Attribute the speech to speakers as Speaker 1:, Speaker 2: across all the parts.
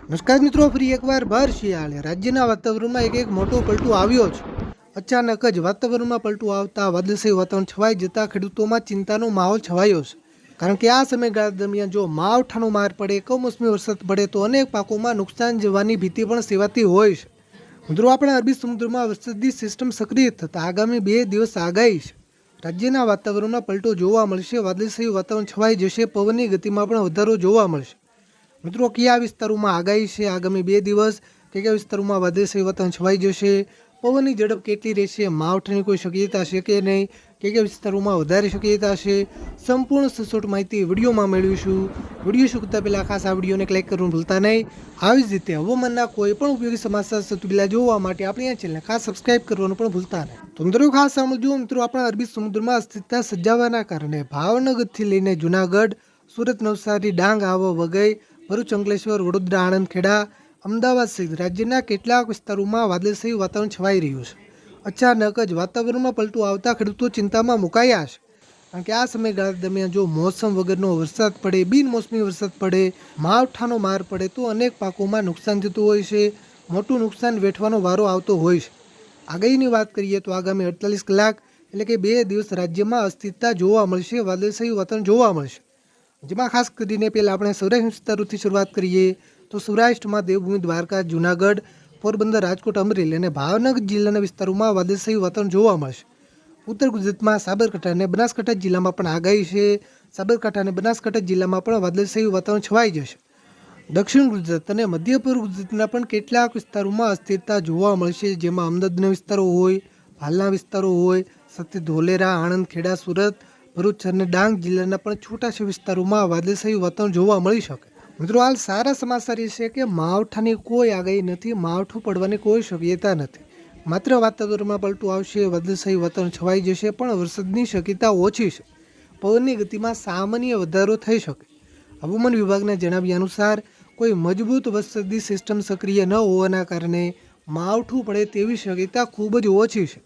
Speaker 1: નમસ્કાર મિત્રો, ફરી એકવાર ભર શિયાળે રાજ્યના વાતાવરણમાં એક મોટો પલટો આવ્યો છે। અચાનક જ વાતાવરણમાં પલટો આવતા વાદળછાયું વાતાવરણ છવાઈ જતા ખેડૂતોમાં ચિંતાનો માહોલ છવાયો છે। કારણ કે આ સમયગાળા દરમિયાન જો માવઠાનો માર પડે, કમોસમી વરસાદ પડે તો અનેક પાકોમાં નુકસાન જવાની ભીતિ પણ સેવાતી હોય છે। મિત્રો, આપણા અરબી સમુદ્રમાં વરસાદી સિસ્ટમ સક્રિય થતા આગામી 2 દિવસ આગાહી છે। રાજ્યના વાતાવરણમાં પલટો જોવા મળશે, વાદળછાયું વાતાવરણ છવાઈ જશે, પવનની ગતિમાં પણ વધારો જોવા મળશે। મિત્રો, કયા વિસ્તારોમાં આગાહી છે, આગામી 2 દિવસ કયા વિસ્તારોમાં વાદળછાયું વાતાવરણ છવાઈ જશે, પવનની ઝડપ કેટલી રહેશે, માવઠાની કોઈ શક્યતા છે કે નહીં, કયા વિસ્તારોમાં વધારે શક્યતા છે, સંપૂર્ણ સચોટ માહિતી વિડીયોમાં મેળવીશું। વિડીયો શરૂ કરતા પહેલાં ખાસ આ વિડીયોને લાઈક કરવાનું ભૂલતા નહીં। આવી જ રીતે હવામાનના કોઈ પણ ઉપયોગી સમાચાર સૌથી પહેલાં જોવા માટે આપણી આ ચેનલને ખાસ સબસ્ક્રાઇબ કરવાનું પણ ભૂલતા નહીં। તો મિત્રો, ખાસ સાંભળજો મિત્રો, આપણા અરબી સમુદ્રમાં અસ્થિરતા સર્જાવાના કારણે ભાવનગરથી લઈને જુનાગઢ, સુરત, નવસારી, ડાંગ, આવો, વઘઈ, ભરૂચ, અંકલેશ્વર, વડોદરા, આણંદ, ખેડા, અમદાવાદ સહિત રાજ્યના કેટલાક વિસ્તારોમાં વાદળછાયું વાતાવરણ છવાઈ રહ્યું છે। અચાનક જ વાતાવરણમાં પલટો આવતા ખેડૂતો ચિંતામાં મુકાયા છે। કારણ કે આ સમયગાળા દરમિયાન જો મોસમ વગરનો વરસાદ પડે, બિનમોસમી વરસાદ પડે, માવઠાનો માર પડે તો અનેક પાકોમાં નુકસાન થતું હોય છે, મોટું નુકસાન વેઠવાનો વારો આવતો હોય છે। આગાહીની વાત કરીએ તો આગામી 48 કલાક એટલે કે 2 દિવસ રાજ્યમાં અસ્થિરતા જોવા મળશે, વાદળછાયું વાતાવરણ જોવા મળશે। જેમાં ખાસ કરીને પહેલાં આપણે સૌરાષ્ટ્ર વિસ્તારોથી શરૂઆત કરીએ તો સૌરાષ્ટ્રમાં દેવભૂમિ દ્વારકા, જૂનાગઢ, પોરબંદર, રાજકોટ, અમરેલી અને ભાવનગર જિલ્લાના વિસ્તારોમાં વાદળછાયું વાતાવરણ જોવા મળશે। ઉત્તર ગુજરાતમાં સાબરકાંઠા અને બનાસકાંઠા જિલ્લામાં પણ આગાહી છે। સાબરકાંઠા અને બનાસકાંઠા જિલ્લામાં પણ વાદળછાયું વાતાવરણ છવાઈ જશે। દક્ષિણ ગુજરાત અને મધ્ય પૂર્વ ગુજરાતના પણ કેટલાક વિસ્તારોમાં અસ્થિરતા જોવા મળશે, જેમાં અમદાવાદના વિસ્તારો હોય, હાલના વિસ્તારો હોય, સાથે ધોલેરા, આણંદ, ખેડા, સુરત, ભરૂચ અને ડાંગ જિલ્લાના પણ છૂટાછવાયા વિસ્તારોમાં વાદળછાયું વાતાવરણ જોવા મળી શકે। મિત્રો, હાલ સારા સમાચાર એ છે કે માવઠાની કોઈ આગાહી નથી, માવઠું પડવાની કોઈ શક્યતા નથી। માત્ર વાતાવરણમાં પલટો આવશે, વાદળછાયું વાતાવરણ છવાઈ જશે, પણ વરસાદની શક્યતા ઓછી છે। પવનની ગતિમાં સામાન્ય વધારો થઈ શકે। હવામાન વિભાગના જણાવ્યા અનુસાર કોઈ મજબૂત વરસાદી સિસ્ટમ સક્રિય ન હોવાના કારણે માવઠું પડે તેવી શક્યતા ખૂબ જ ઓછી છે।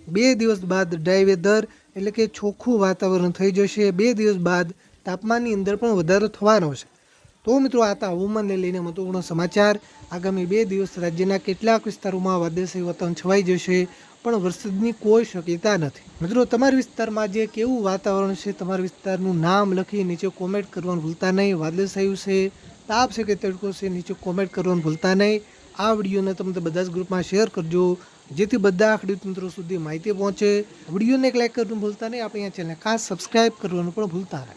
Speaker 1: 2 દિવસ બાદ ડ્રાય વેધર એટલે કે ચોખ્ખું વાતાવરણ થઈ જશે। 2 દિવસ બાદ તાપમાનની અંદર પણ વધારો થવાનો છે। તો મિત્રો, આ હતા હવામાનને લઈને મહત્વપૂર્ણ સમાચાર। આગામી 2 દિવસ રાજ્યના કેટલાક વિસ્તારોમાં વાદળછાયું વાતાવરણ છવાઈ જશે, પણ વરસાદની કોઈ શક્યતા નથી। મિત્રો, તમારા વિસ્તારમાં જે કેવું વાતાવરણ છે, તમારા વિસ્તારનું નામ લખી નીચે કોમેન્ટ કરવાનું ભૂલતા નહીં। વાદળછાયું છે, તાપ છે કે તડકો છે, નીચે કોમેન્ટ કરવાનું ભૂલતા નહીં। આ વિડીયોને તમે બધા જ ગ્રુપમાં શેર કરજો, જેથી બધા ખેડૂત મિત્રો સુધી માહિતી પહોંચે। વિડીયોને એક લાઈક કરવાનું ભૂલતા નહીં, આપણી આ ચેનલને ખાસ સબસ્ક્રાઇબ કરવાનું પણ ભૂલતા નહીં।